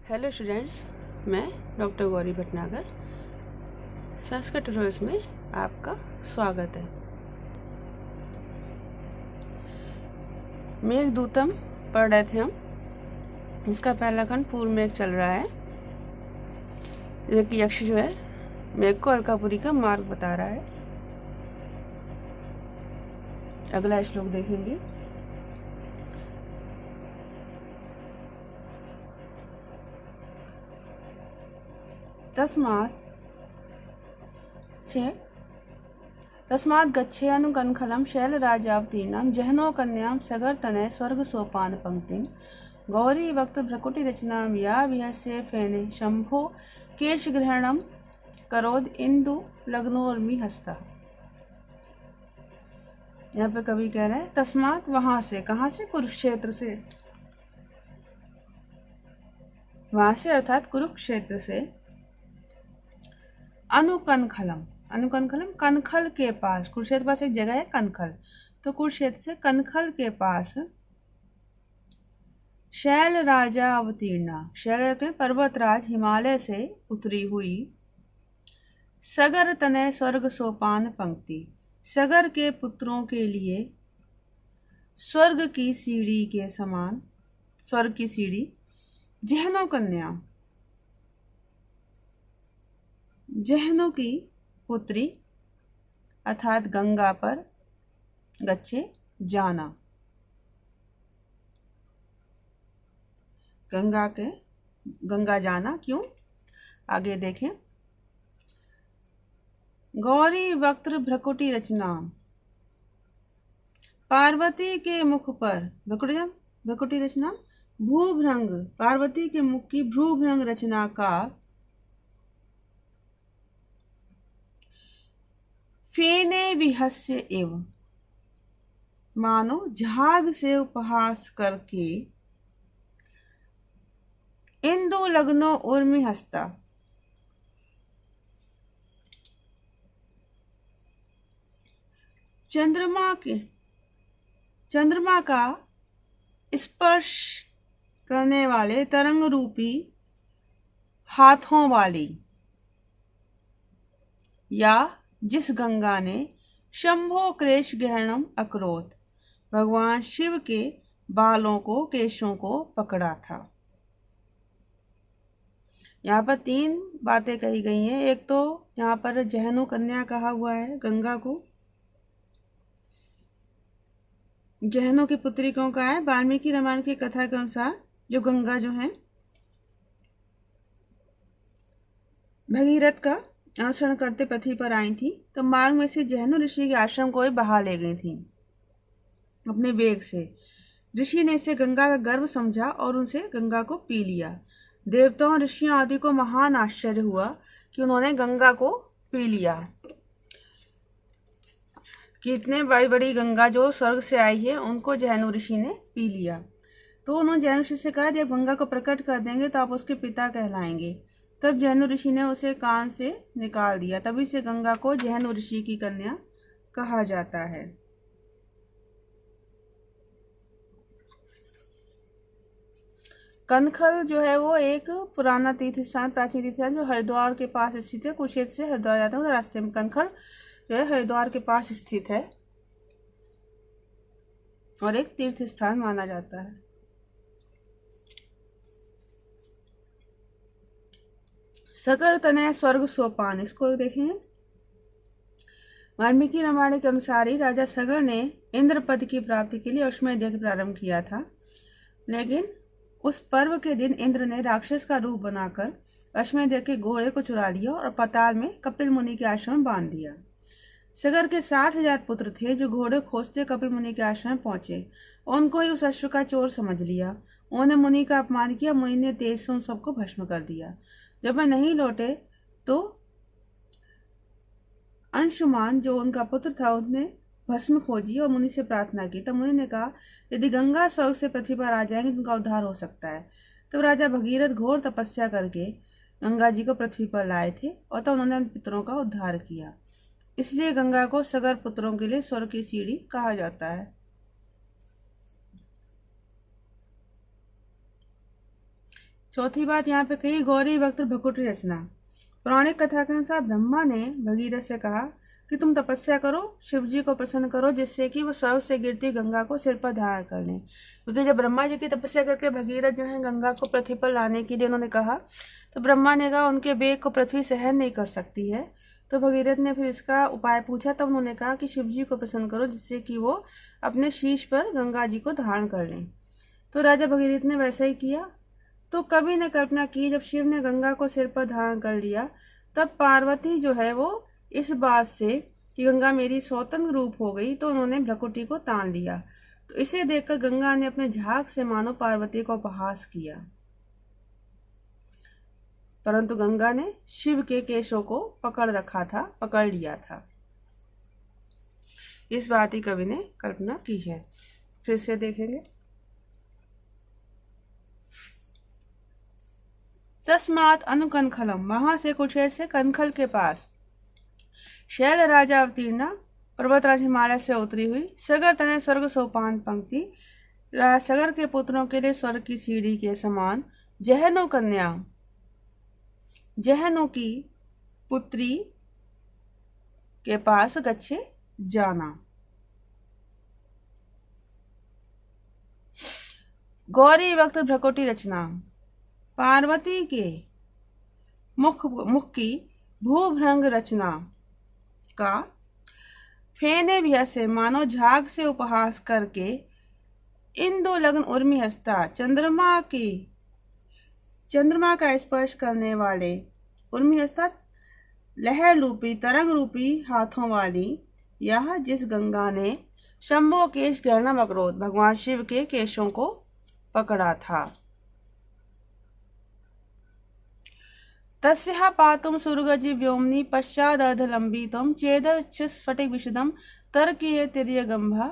Hello students, मैं doctor Gauri Bhatnagar Sanskrit tutorials में आपका स्वागत है। मेघदूतम पढ़ रहे थे हम। इसका पहला खंड पूर्व मेघ चल रहा है, जो कि यक्ष जो है मेघ को अलकापुरी का मार्ग बता रहा है। अगला श्लोक देखेंगे। तस्मात् गच्छेऽनुकनखलं शैलराजावतीर्णां जहनो कन्यां सगरतनय स्वर्ग सोपान पंक्तिं गौरी वक्त भ्रकुटी रचनां या विहस्य फेने शंभो केशग्रहणं करोद इंदु लग्नोर्मि हस्ता। यहाँ पे कवि कह रहे हैं तस्मात्, वहां से, कहाँ से? कुरुक्षेत्र से। वहां से अर्थात कुरुक्षेत्र से। अनुकनखलम, अनुकनखलम कनखल के पास। कुरुक्षेत्र पास एक जगह है कनखल, तो कुरुक्षेत्र से कनखल के पास शैल राजा अवतीर्णा, शैल पर्वतराज हिमालय से उतरी हुई, सगर तनय स्वर्ग सोपान पंक्ति, सगर के पुत्रों के लिए स्वर्ग की सीढ़ी के समान, स्वर्ग की सीढ़ी, जहनो कन्या, जहनों की पुत्री अर्थात गंगा पर गच्छे जाना, गंगा जाना क्यों? आगे देखें। गौरी वक्त भ्रकुटी रचना, पार्वती के मुख पर, भ्रकुटी रचना भूभृंग, पार्वती के मुख की भ्रूभृंग रचना का फेने विहस्य एवं, मानो झाग से उपहास करके, इंदु लग्नो उर्मि हस्ता, चंद्रमा का स्पर्श करने वाले तरंग रूपी हाथों वाली, या जिस गंगा ने शंभो क्लेश गहनम अक्रोध, भगवान शिव के बालों को, केशों को पकड़ा था। यहाँ पर तीन बातें कही गई हैं। एक तो यहाँ पर जहनु कन्या कहा हुआ है गंगा को। जहनु की पुत्री क्यों कहा है? वाल्मीकि रामायण की कथा के अनुसार जो गंगा जो है भगीरथ का अनुसरण करते पृथ्वी पर आई थी, तो मार्ग में से जहनु ऋषि के आश्रम को ही बहा ले गई थी अपने वेग से। ऋषि ने इसे गंगा का गर्भ समझा और उनसे गंगा को पी लिया। देवताओं, ऋषियों आदि को महान आश्चर्य हुआ कि उन्होंने गंगा को पी लिया, कि इतने बड़ी बड़ी गंगा जो स्वर्ग से आई है उनको जहनु ऋषि ने पी लिया। तो उन्होंने जहनु ऋषि से कहा जब गंगा को प्रकट कर देंगे तो आप उसके पिता कहलाएंगे। तब जहनु ऋषि ने उसे कान से निकाल दिया। तभी से गंगा को जहनु ऋषि की कन्या कहा जाता है। कनखल जो है वो एक पुराना तीर्थ स्थान, प्राचीन तीर्थ स्थान जो हरिद्वार के पास स्थित है। कुरुक्षेत्र से हरिद्वार जाता है रास्ते में कनखल जो है हरिद्वार के पास स्थित है और एक तीर्थ स्थान माना जाता है। सगर तनय स्वर्ग सोपान, इसको देखेंगे। वाल्मीकि रामायण के अनुसार ही राजा सगर ने इंद्र पद की प्राप्ति के लिए अश्वमेध यज्ञ प्रारंभ किया था, लेकिन उस पर्व के दिन इंद्र ने राक्षस का रूप बनाकर अश्वमेध यज्ञ के घोड़े को चुरा लिया और पाताल में कपिल मुनि के आश्रम में बांध दिया। सगर के 60,000 पुत्र थे जो घोड़े खोजते कपिल मुनि के आश्रम में पहुंचे। उनको ही उस अश्व का चोर समझ लिया। उन्होंने मुनि का अपमान किया। मुनि ने तेज से उन सबको भस्म कर दिया। जब वह नहीं लौटे तो अंशुमान जो उनका पुत्र था उसने भस्म खोजी और मुनि से प्रार्थना की। तब मुनि ने कहा यदि गंगा स्वर्ग से पृथ्वी पर आ जाएंगे तो उनका उद्धार हो सकता है। तो राजा भगीरथ घोर तपस्या करके गंगा जी को पृथ्वी पर लाए थे और तब उन्होंने अपने पितरों का उद्धार किया। इसलिए गंगा को सगर पुत्रों के लिए स्वर्ग की सीढ़ी कहा जाता है। चौथी बात यहाँ पे कही, गौरी भक्त भ्रकुटी रचना। पौराणिक कथा के अनुसार ब्रह्मा ने भगीरथ से कहा कि तुम तपस्या करो, शिव जी को प्रसन्न करो, जिससे कि वो स्वर्ग से गिरती गंगा को सिर पर धारण कर लें। क्योंकि जब ब्रह्मा जी की तपस्या करके भगीरथ जो है गंगा को पृथ्वी पर लाने के लिए उन्होंने कहा, तो ब्रह्मा ने कहा उनके वेग को पृथ्वी सहन नहीं कर सकती है। तो भगीरथ ने फिर इसका उपाय पूछा, तब उन्होंने कहा कि शिव जी को प्रसन्न करो, जिससे कि वो अपने शीश पर गंगा जी को धारण कर लें। तो राजा भगीरथ ने वैसा ही किया। तो कवि ने कल्पना की, जब शिव ने गंगा को सिर पर धारण कर लिया, तब पार्वती जो है वो इस बात से कि गंगा मेरी स्वतंत्र रूप हो गई, तो उन्होंने भ्रकुटी को तान लिया। तो इसे देखकर गंगा ने अपने झाग से मानो पार्वती का उपहास किया, परंतु गंगा ने शिव के केशों को पकड़ लिया था। इस बात ही कवि ने कल्पना की है। फिर से देखेंगे। तस्मात् अनुकनखलम, वहां से कुछ ऐसे कनखल के पास, शैल राजा अवतीर्णा, पर्वतराज हिमालय से उतरी हुई, सगर तने स्वर्ग सोपान पंक्ति, सगर के पुत्रों के लिए स्वर्ग की सीढ़ी के समान, जहनो कन्या, जहनो की पुत्री के पास गच्छे जाना। गौरी वक्त भ्रकुटी रचना, पार्वती के मुख की भूभृंग रचना का फेने भी हंसे, मानो झाग से उपहास करके, इंदु लग्न उर्मी हंसता, चंद्रमा का स्पर्श करने वाले, उर्मी हंसता लहर रूपी तरंग रूपी हाथों वाली, यह जिस गंगा ने शंभो केश ग्रहणम अवरोध, भगवान शिव के केशों को पकड़ा था। तस्याः पातुम सुरगजि व्योमनि पश्चादर्धलम्बितं चेदच्छस्फटिक विशदं तर्कीय तिर्यगंभा,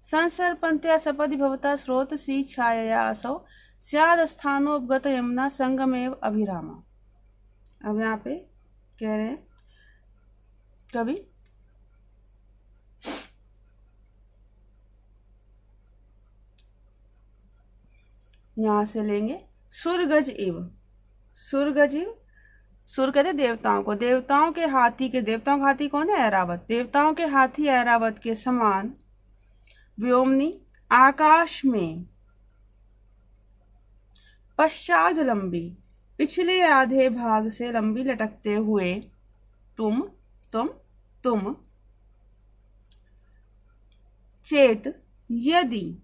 संसर्पन्त्या सपदि भवता स्रोतसी छायया असौ, स्यादस्थानोपगत यमुना संगमेव अभिरामा। अब यहाँ पे कह रहे हैं कवि, यहाँ से लेंगे सुरगज इव, सुरगज इव, सुर कहते देवताओं को, देवताओं के हाथी कौन है? ऐरावत। देवताओं के हाथी ऐरावत के समान, व्योमनी आकाश में, पश्चाद लंबी पिछले आधे भाग से लंबी लटकते हुए, तुम चेत यदि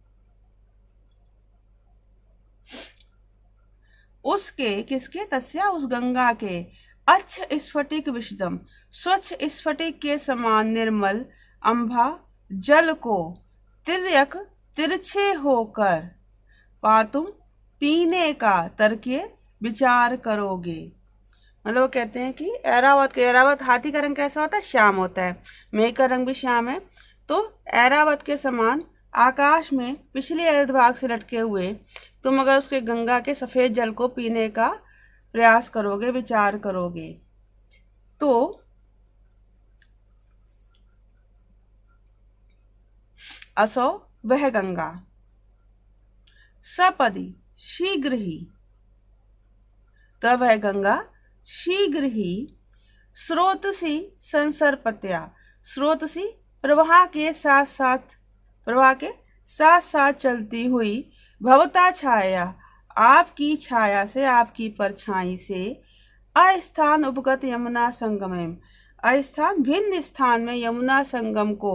उसके, किसके? तस्या उस गंगा के, अच्छ स्फटिक विशदम स्वच्छ स्फटिक के समान निर्मल, अंभा जल को, तिर्यक तिरछे होकर, पातुम पीने का तर्कीय विचार करोगे। मतलब कहते हैं कि ऐरावत हाथी का रंग कैसा होता है? श्याम होता है। मेघ का रंग भी श्याम है। तो ऐरावत के समान आकाश में पिछले अर्धभाग से लटके हुए तुम अगर उसके गंगा के सफेद जल को पीने का प्रयास करोगे, विचार करोगे, तो असौ वह गंगा, सपदि शीघ्र ही, तब वह गंगा शीघ्र ही, स्रोतसी संसर्पत्या, स्रोतसी प्रवाह के साथ चलती हुई, भवता छाया, आपकी छाया से, आपकी परछाई से, अस्थान उपगत यमुना संगम, अस्थान भिन्न स्थान में यमुना संगम को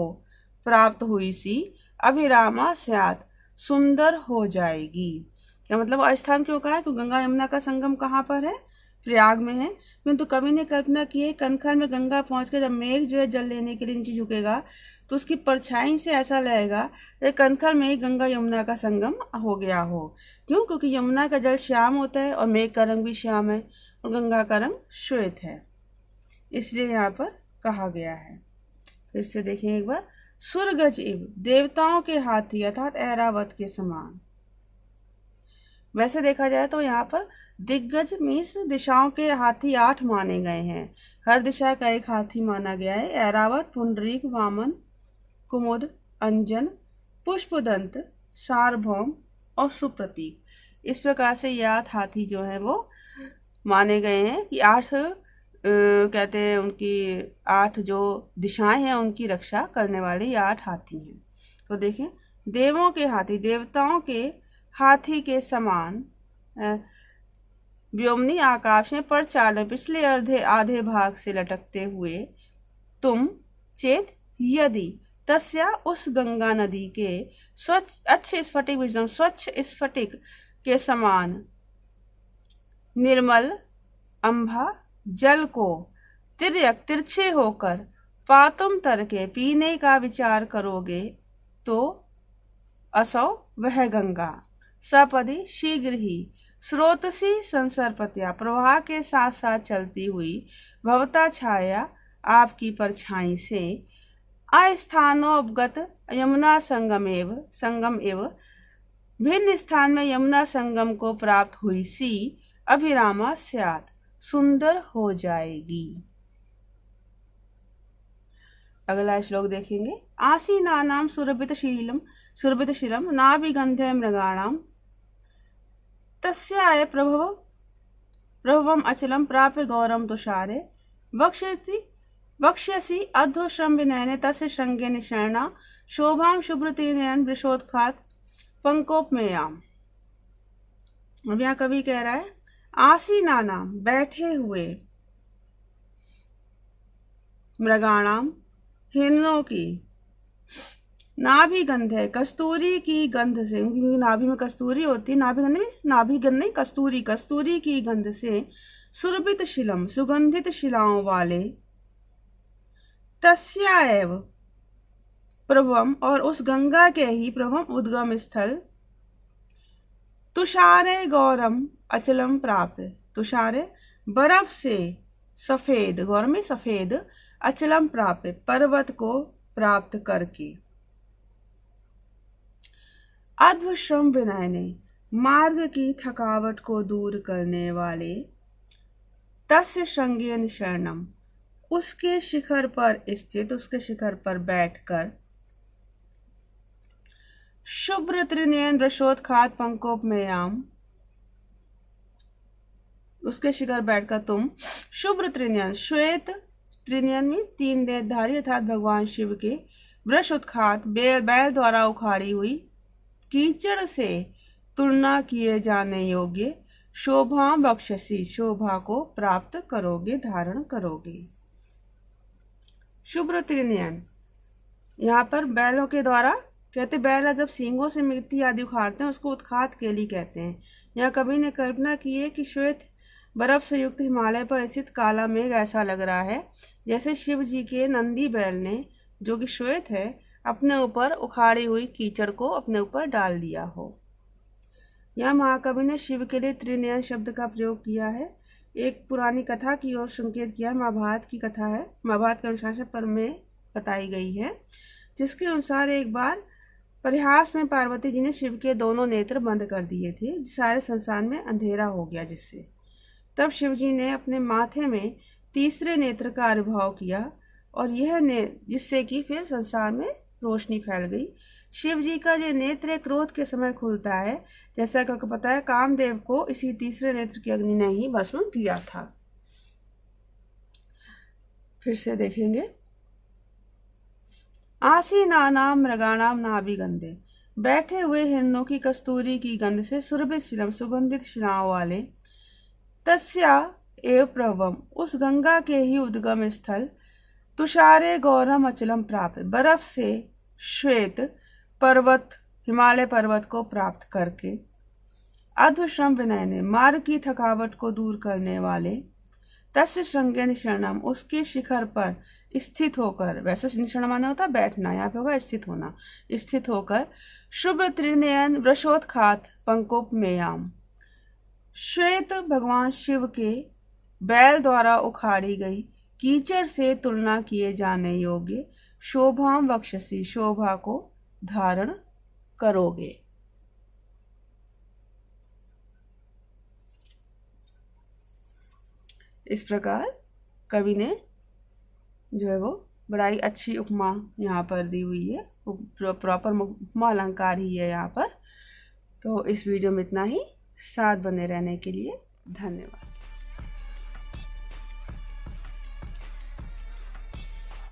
प्राप्त हुई सी, अभिरामा स्यात् सुंदर हो जाएगी। क्या मतलब अस्थान क्यों कहा है? क्योंकि गंगा यमुना का संगम कहाँ पर है? प्रयाग में है। किंतु कवि ने कल्पना की है कनखल में गंगा पहुंचकर जब मेघ जो है जल लेने के लिए नीचे झुकेगा, तो उसकी परछाई से ऐसा लगेगा कि कनखल में ही गंगा यमुना का संगम हो गया हो। क्यों? क्योंकि यमुना का जल श्याम होता है और मेघ का रंग भी श्याम है और गंगा का रंग श्वेत है, इसलिए यहाँ पर कहा गया है। फिर से देखें एक बार, सुरगज इव, देवताओं के हाथी अर्थात ऐरावत के समान। वैसे देखा जाए तो यहाँ पर दिग्गज मीन्स दिशाओं के हाथी 8 माने गए हैं। हर दिशा का एक हाथी माना गया है। ऐरावत, पुंडरीक, वामन, कुमुद, अंजन, पुष्पदंत, सार्वभौम और सुप्रतीक। इस प्रकार से ये 8 हाथी जो हैं वो माने गए हैं कि 8 कहते हैं उनकी 8 जो दिशाएं हैं उनकी रक्षा करने वाले ये 8 हाथी हैं। तो देखें, देवों के हाथी, देवताओं के हाथी के समान व्योमनी आकाश में पर चाल पिछले आधे भाग से लटकते हुए तुम चेत यदि तस्या उस गंगा नदी के स्वच्छ अच्छे स्फटिक विजम स्वच्छ स्फटिक के समान निर्मल अंभा जल को तिरछे होकर पातुम तर के पीने का विचार करोगे तो असौ वह गंगा सपदि शीघ्र ही स्रोतसी संसर्पत्या प्रवाह के साथ साथ चलती हुई भवता छाया आपकी परछाई से अस्थानोपगत यमुना संगम एव भिन्न स्थान में यमुना संगम को प्राप्त हुई सी अभिरामा स्यात् सुंदर हो जाएगी। अगला श्लोक देखेंगे। आसीनानां सुरभितशीलम नाभिगंधे मृगाणाम तस्याय प्रभवम अचलम प्राप्य गौरम तुषारे वक्ष्यसि अध्वश्रम विनयने तस्य श्रृंगे निशर्णा शोभां शुभ्रतीनयन वृषोत्खात पंकोपमेयाम। अब यहाँ कवि कह रहा है आसीनानाम बैठे हुए, मृगाणाम हिरणों की, नाभि गंध है कस्तूरी की गंध से, उनकी नाभि में कस्तूरी होती है, नाभि गंध में नाभि गंध नहीं कस्तूरी की गंध से सुरभित शिलम सुगंधित शिलाओं वाले तस्या एव प्रभवम और उस गंगा के ही प्रभवम उद्गम स्थल तुषारे गौरम अचलम प्राप्त, तुषारे बर्फ से सफेद, गौरम में सफेद, अचलम प्राप्त पर्वत को प्राप्त करके, अध्वश्रम विनयने मार्ग की थकावट को दूर करने वाले, तस्य श्रृंगेन शरणम उसके शिखर पर स्थित, उसके शिखर पर बैठकर, शुभ्र त्रिनयन वृषोत्खात पंकोपमेयाम उसके शिखर बैठकर तुम शुभ्र त्रिनयन श्वेत त्रिनयन में 3 देहधारी अर्थात भगवान शिव के वृषोत्खात बैल द्वारा उखाड़ी हुई कीचड़ से तुलना किए जाने योग्य शोभा बक्षसी शोभा को प्राप्त करोगे, धारण करोगे। शुभ्र त्रिनयन यहाँ पर बैलों के द्वारा कहते, बैल जब सींगों से मिट्टी आदि उखाड़ते हैं उसको उत्खात केली कहते हैं। यहाँ कवि ने कल्पना की है कि श्वेत बर्फ से युक्त हिमालय पर स्थित काला मेघ ऐसा लग रहा है जैसे शिव जी के नंदी बैल ने, जो कि श्वेत है, अपने ऊपर उखाड़ी हुई कीचड़ को अपने ऊपर डाल दिया हो। यहाँ महाकवि ने शिव के लिए त्रिनयन शब्द का प्रयोग किया है। एक पुरानी कथा की ओर संकेत किया, महाभारत की कथा है, महाभारत के अनुशासन पर में बताई गई है, जिसके अनुसार एक बार परिहास में पार्वती जी ने शिव के दोनों नेत्र बंद कर दिए थे, सारे संसार में अंधेरा हो गया जिससे। तब शिव जी ने अपने माथे में तीसरे नेत्र का आविर्भाव किया और यह जिससे कि फिर संसार में रोशनी फैल गई। शिव जी का ये नेत्र क्रोध के समय खुलता है, जैसा कि आपको पता है कामदेव को इसी तीसरे नेत्र की अग्नि ने ही भस्म किया था। फिर से देखेंगे। आसीनानाम मृगाणाम नाभिगंधे बैठे हुए हिरणों की कस्तूरी की गंध से सुरभित शिलम सुगंधित शिलाओं वाले, तस्या एव प्रभवम उस गंगा के ही उद्गम स्थल, तुषारे गौरम अचलम प्राप्त बर्फ से श्वेत पर्वत हिमालय पर्वत को प्राप्त करके, अध्वश्रम विनयने मार्ग की थकावट को दूर करने वाले, तस्य श्रृंगे निशरणम उसके शिखर पर स्थित होकर, वैसे निशरण माने होता बैठना, यहाँ पे होगा स्थित होना, स्थित होकर शुभ्र त्रिनयन वृषोत्खात पंकोपमेयाम श्वेत भगवान शिव के बैल द्वारा उखाड़ी गई कीचड़ से तुलना किए जाने योग्य शोभाम वक्षसी शोभा को धारण करोगे। इस प्रकार कवि ने जो है वो बड़ी अच्छी उपमा यहाँ पर दी हुई है, प्रॉपर उपमा अलंकार ही है यहाँ पर। तो इस वीडियो में इतना ही। साथ बने रहने के लिए धन्यवाद।